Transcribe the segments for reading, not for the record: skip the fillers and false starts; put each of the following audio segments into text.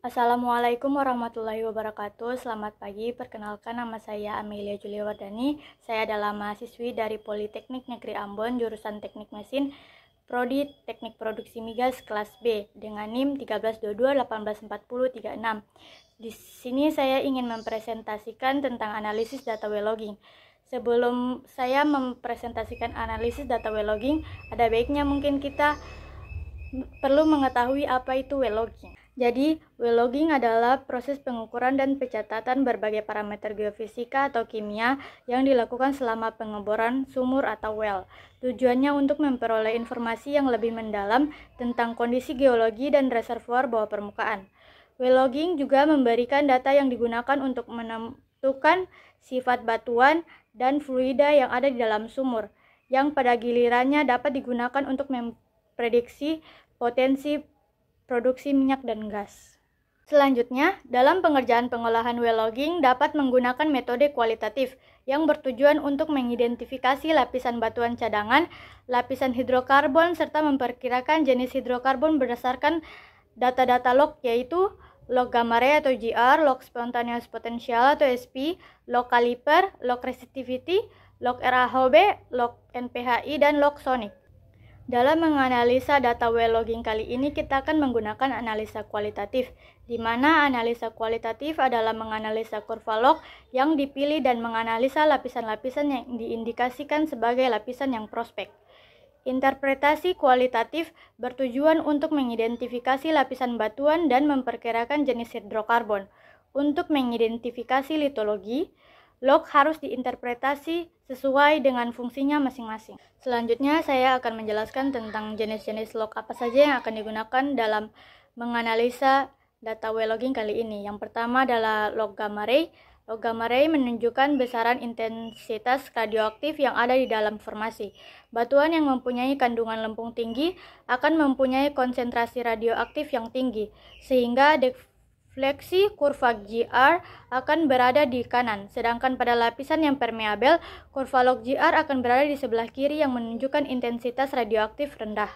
Assalamualaikum warahmatullahi wabarakatuh. Selamat pagi, perkenalkan nama saya Amelia Juliawardani. Saya adalah mahasiswi dari Politeknik Negeri Ambon, jurusan Teknik Mesin, Prodi Teknik Produksi Migas kelas B dengan NIM 1322184036. Di sini saya ingin mempresentasikan tentang analisis data well logging. Sebelum saya mempresentasikan analisis data well logging, ada baiknya mungkin kita perlu mengetahui apa itu well logging. Jadi, well logging adalah proses pengukuran dan pencatatan berbagai parameter geofisika atau kimia yang dilakukan selama pengeboran sumur atau well. Tujuannya untuk memperoleh informasi yang lebih mendalam tentang kondisi geologi dan reservoir bawah permukaan. Well logging juga memberikan data yang digunakan untuk menentukan sifat batuan dan fluida yang ada di dalam sumur, yang pada gilirannya dapat digunakan untuk memprediksi potensi produksi minyak dan gas. Selanjutnya, dalam pengerjaan pengolahan well logging dapat menggunakan metode kualitatif yang bertujuan untuk mengidentifikasi lapisan batuan cadangan, lapisan hidrokarbon, serta memperkirakan jenis hidrokarbon berdasarkan data-data log, yaitu log gamma ray atau GR, log spontaneous potential atau SP, log kaliper, log resistivity, log RAHB, log NPHI, dan log sonic. Dalam menganalisa data well logging kali ini kita akan menggunakan analisa kualitatif, di mana analisa kualitatif adalah menganalisa kurva log yang dipilih dan menganalisa lapisan-lapisan yang diindikasikan sebagai lapisan yang prospek. Interpretasi kualitatif bertujuan untuk mengidentifikasi lapisan batuan dan memperkirakan jenis hidrokarbon. Untuk mengidentifikasi litologi, log harus diinterpretasi sesuai dengan fungsinya masing-masing. Selanjutnya, saya akan menjelaskan tentang jenis-jenis log apa saja yang akan digunakan dalam menganalisa data well logging kali ini. Yang pertama adalah log gamma ray. Log gamma ray menunjukkan besaran intensitas radioaktif yang ada di dalam formasi. Batuan yang mempunyai kandungan lempung tinggi akan mempunyai konsentrasi radioaktif yang tinggi, sehingga defleksi kurva GR akan berada di kanan, sedangkan pada lapisan yang permeabel, kurva log GR akan berada di sebelah kiri yang menunjukkan intensitas radioaktif rendah.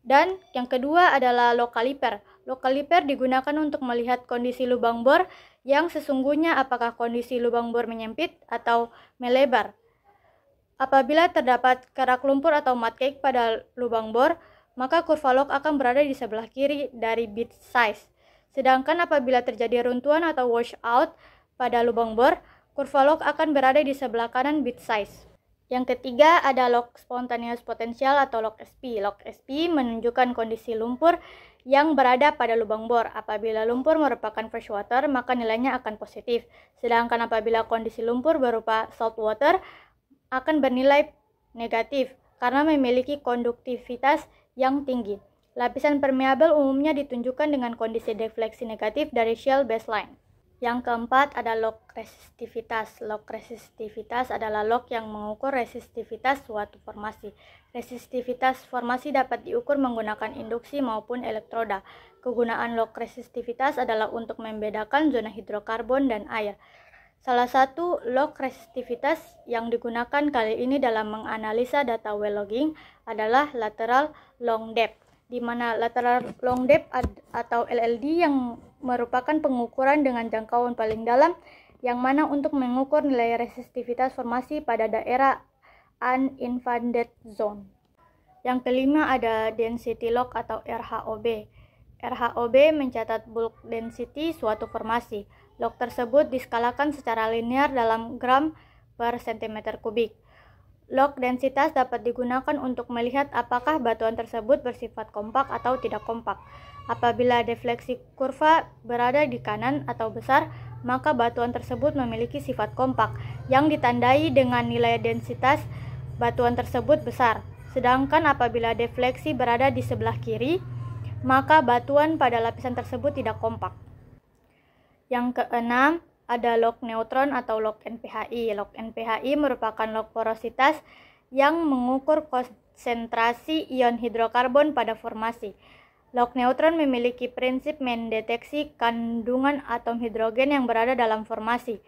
Dan yang kedua adalah log kaliper. Log kaliper digunakan untuk melihat kondisi lubang bor yang sesungguhnya, apakah kondisi lubang bor menyempit atau melebar. Apabila terdapat kerak lumpur atau mud cake pada lubang bor, maka kurva log akan berada di sebelah kiri dari bit size. Sedangkan apabila terjadi runtuhan atau washout pada lubang bor, kurva log akan berada di sebelah kanan bit size. Yang ketiga ada log spontaneous potential atau log SP. Log SP menunjukkan kondisi lumpur yang berada pada lubang bor. Apabila lumpur merupakan fresh water, maka nilainya akan positif. Sedangkan apabila kondisi lumpur berupa salt water, akan bernilai negatif karena memiliki konduktivitas yang tinggi. Lapisan permeabel umumnya ditunjukkan dengan kondisi defleksi negatif dari shell baseline. Yang keempat ada log resistivitas. Log resistivitas adalah log yang mengukur resistivitas suatu formasi. Resistivitas formasi dapat diukur menggunakan induksi maupun elektroda. Kegunaan log resistivitas adalah untuk membedakan zona hidrokarbon dan air. Salah satu log resistivitas yang digunakan kali ini dalam menganalisa data well logging adalah lateral long depth, di mana lateral long depth atau LLD yang merupakan pengukuran dengan jangkauan paling dalam, yang mana untuk mengukur nilai resistivitas formasi pada daerah uninfunded zone. Yang kelima ada density log atau RHOB. RHOB mencatat bulk density suatu formasi. Log tersebut diskalakan secara linear dalam gram per centimeter kubik. Log densitas dapat digunakan untuk melihat apakah batuan tersebut bersifat kompak atau tidak kompak. Apabila defleksi kurva berada di kanan atau besar, maka batuan tersebut memiliki sifat kompak yang ditandai dengan nilai densitas batuan tersebut besar. Sedangkan apabila defleksi berada di sebelah kiri, maka batuan pada lapisan tersebut tidak kompak. Yang keenam ada log neutron atau log NPHI. Log NPHI merupakan log porositas yang mengukur konsentrasi ion hidrokarbon pada formasi. Log neutron memiliki prinsip mendeteksi kandungan atom hidrogen yang berada dalam formasi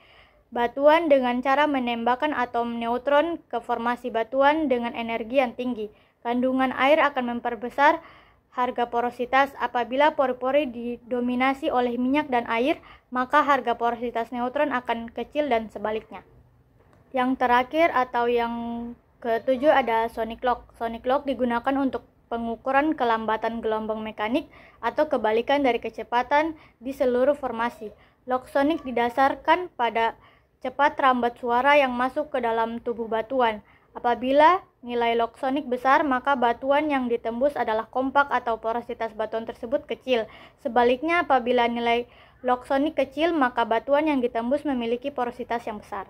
batuan dengan cara menembakkan atom neutron ke formasi batuan dengan energi yang tinggi. Kandungan air akan memperbesar harga porositas. Apabila pori-pori didominasi oleh minyak dan air, maka harga porositas neutron akan kecil dan sebaliknya. Yang terakhir atau yang ketujuh ada sonic lock. Sonic lock digunakan untuk pengukuran kelambatan gelombang mekanik atau kebalikan dari kecepatan di seluruh formasi. Lock sonic didasarkan pada cepat rambat suara yang masuk ke dalam tubuh batuan. Apabila nilai lock sonic besar, maka batuan yang ditembus adalah kompak atau porositas batuan tersebut kecil. Sebaliknya, apabila nilai lock sonic kecil, maka batuan yang ditembus memiliki porositas yang besar.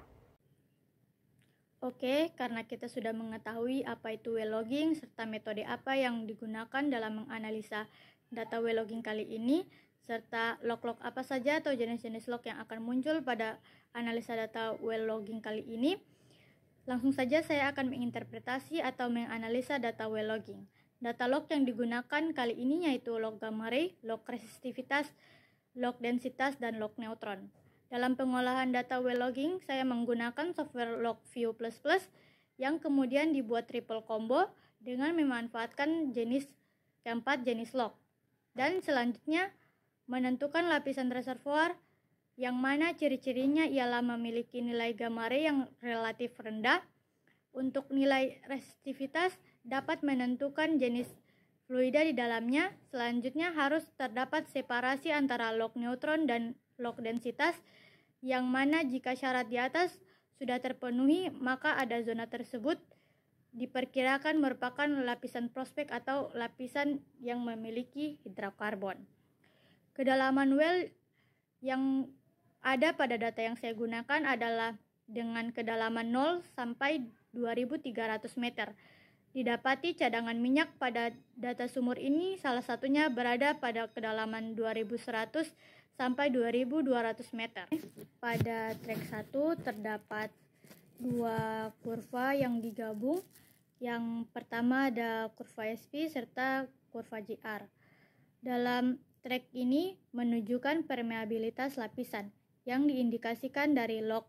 Oke, karena kita sudah mengetahui apa itu well logging serta metode apa yang digunakan dalam menganalisa data well logging kali ini, serta log-log apa saja atau jenis-jenis log yang akan muncul pada analisa data well logging kali ini, langsung saja saya akan menginterpretasi atau menganalisa data well logging. Data log yang digunakan kali ini yaitu log gamma ray, log resistivitas, log densitas, dan log neutron. Dalam pengolahan data well logging, saya menggunakan software LogView++ yang kemudian dibuat triple combo dengan memanfaatkan keempat jenis log. Dan selanjutnya menentukan lapisan reservoir yang mana ciri-cirinya ialah memiliki nilai gamma ray yang relatif rendah. Untuk nilai resistivitas dapat menentukan jenis fluida di dalamnya. Selanjutnya harus terdapat separasi antara log neutron dan log densitas, yang mana jika syarat di atas sudah terpenuhi, maka ada zona tersebut diperkirakan merupakan lapisan prospek atau lapisan yang memiliki hidrokarbon. Kedalaman well yang ada pada data yang saya gunakan adalah dengan kedalaman 0 sampai 2300 meter. Didapati cadangan minyak pada data sumur ini salah satunya berada pada kedalaman 2100 sampai 2200 meter. Pada track 1 terdapat dua kurva yang digabung. Yang pertama ada kurva SP serta kurva JR. Dalam track ini menunjukkan permeabilitas lapisan yang diindikasikan dari log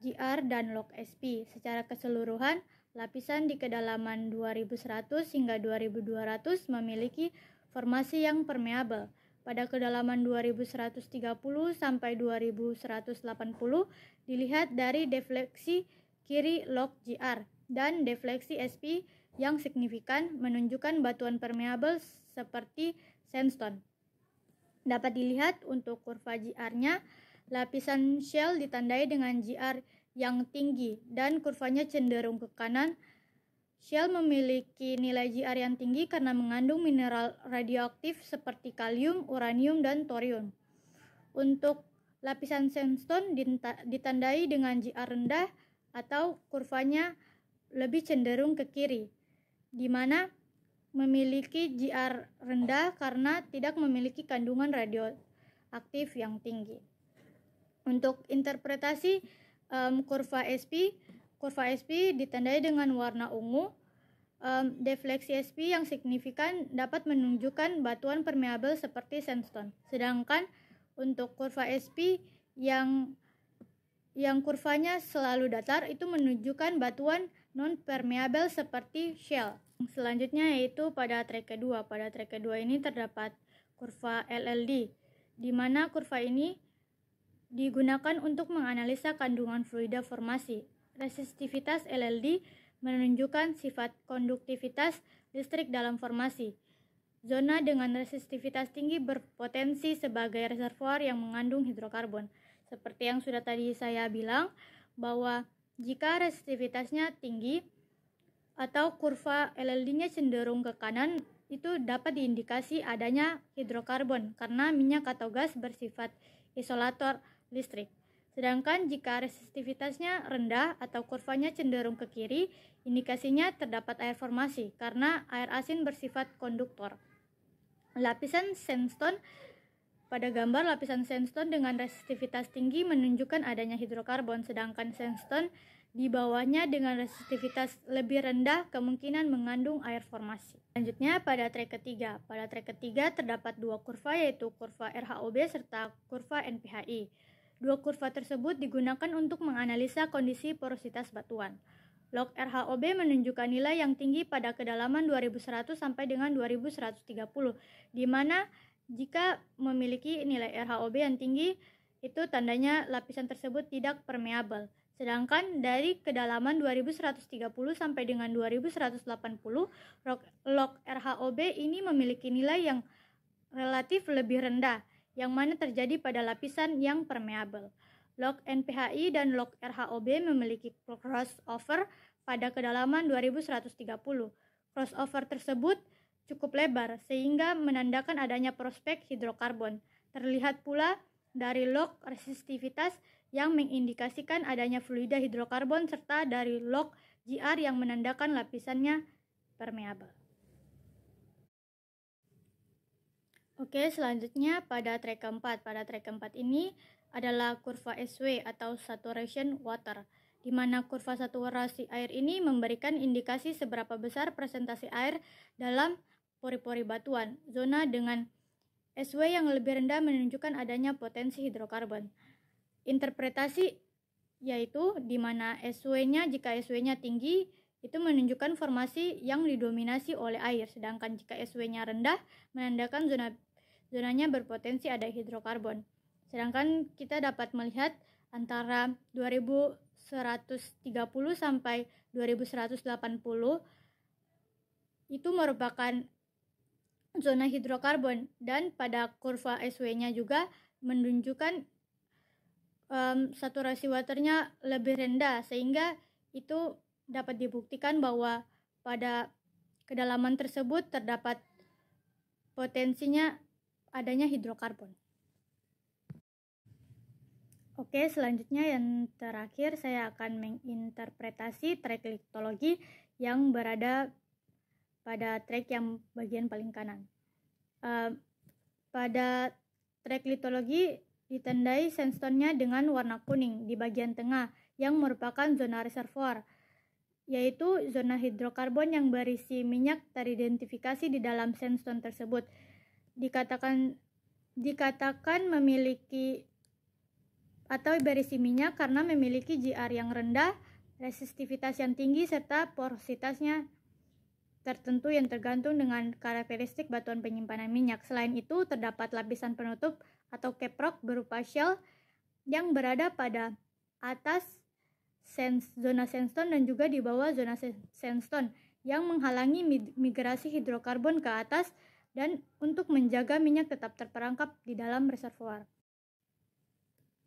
JR dan log SP. Secara keseluruhan, lapisan di kedalaman 2100 hingga 2200 memiliki formasi yang permeabel. Pada kedalaman 2130 sampai 2180 dilihat dari defleksi kiri log JR dan defleksi SP yang signifikan menunjukkan batuan permeabel seperti sandstone. Dapat dilihat untuk kurva JR-nya, lapisan shell ditandai dengan JR yang tinggi dan kurvanya cenderung ke kanan. Shell memiliki nilai JR yang tinggi karena mengandung mineral radioaktif seperti kalium, uranium, dan thorium. Untuk lapisan sandstone ditandai dengan JR rendah atau kurvanya lebih cenderung ke kiri, di mana memiliki JR rendah karena tidak memiliki kandungan radioaktif yang tinggi. Untuk interpretasi kurva SP ditandai dengan warna ungu. Defleksi SP yang signifikan dapat menunjukkan batuan permeabel seperti sandstone. Sedangkan untuk kurva SP yang kurvanya selalu datar itu menunjukkan batuan non-permeabel seperti shell. Selanjutnya yaitu pada track kedua. Pada track kedua ini terdapat kurva LLD, di mana kurva ini digunakan untuk menganalisa kandungan fluida formasi. Resistivitas LLD menunjukkan sifat konduktivitas listrik dalam formasi. Zona dengan resistivitas tinggi berpotensi sebagai reservoir yang mengandung hidrokarbon. Seperti yang sudah tadi saya bilang, bahwa jika resistivitasnya tinggi atau kurva LLD-nya cenderung ke kanan, itu dapat diindikasi adanya hidrokarbon karena minyak atau gas bersifat isolator listrik. Sedangkan jika resistivitasnya rendah atau kurvanya cenderung ke kiri, indikasinya terdapat air formasi karena air asin bersifat konduktor. Lapisan sandstone, pada gambar lapisan sandstone dengan resistivitas tinggi menunjukkan adanya hidrokarbon, sedangkan sandstone di bawahnya dengan resistivitas lebih rendah kemungkinan mengandung air formasi. Selanjutnya pada track ketiga. Pada track ketiga terdapat dua kurva yaitu kurva RHOB serta kurva NPHI. Dua kurva tersebut digunakan untuk menganalisa kondisi porositas batuan. Log RHOB menunjukkan nilai yang tinggi pada kedalaman 2100 sampai dengan 2130, di mana jika memiliki nilai RHOB yang tinggi, itu tandanya lapisan tersebut tidak permeabel. Sedangkan dari kedalaman 2130 sampai dengan 2180, log RHOB ini memiliki nilai yang relatif lebih rendah, yang mana terjadi pada lapisan yang permeabel. Log NPHI dan log RHOB memiliki crossover pada kedalaman 2130. Crossover tersebut cukup lebar sehingga menandakan adanya prospek hidrokarbon. Terlihat pula dari log resistivitas yang mengindikasikan adanya fluida hidrokarbon serta dari log GR yang menandakan lapisannya permeabel. Oke, selanjutnya pada track keempat. Pada track keempat ini adalah kurva SW atau saturation water, di mana kurva saturasi air ini memberikan indikasi seberapa besar presentasi air dalam pori-pori batuan. Zona dengan SW yang lebih rendah menunjukkan adanya potensi hidrokarbon. Interpretasi yaitu di mana SW-nya, jika SW-nya tinggi, itu menunjukkan formasi yang didominasi oleh air, sedangkan jika SW-nya rendah menandakan zonanya berpotensi ada hidrokarbon. Sedangkan kita dapat melihat antara 2130 sampai 2180 itu merupakan zona hidrokarbon, dan pada kurva SW-nya juga menunjukkan saturasi waternya lebih rendah, sehingga itu dapat dibuktikan bahwa pada kedalaman tersebut terdapat potensinya adanya hidrokarbon. Oke, selanjutnya yang terakhir saya akan menginterpretasi trek liktologi yang berada pada trek yang bagian paling kanan. Pada trek litologi ditandai sandstone-nya dengan warna kuning di bagian tengah yang merupakan zona reservoir, yaitu zona hidrokarbon yang berisi minyak teridentifikasi di dalam sandstone tersebut. Dikatakan memiliki atau berisi minyak karena memiliki GR yang rendah, resistivitas yang tinggi, serta porositasnya tertentu yang tergantung dengan karakteristik batuan penyimpanan minyak. Selain itu, terdapat lapisan penutup atau caprock berupa shell yang berada pada atas zona sandstone dan juga di bawah zona sandstone yang menghalangi migrasi hidrokarbon ke atas dan untuk menjaga minyak tetap terperangkap di dalam reservoir.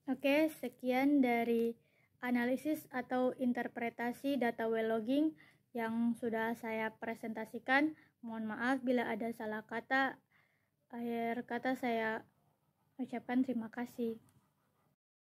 Oke, sekian dari analisis atau interpretasi data well logging yang sudah saya presentasikan. Mohon maaf bila ada salah kata. Akhir kata saya ucapkan terima kasih.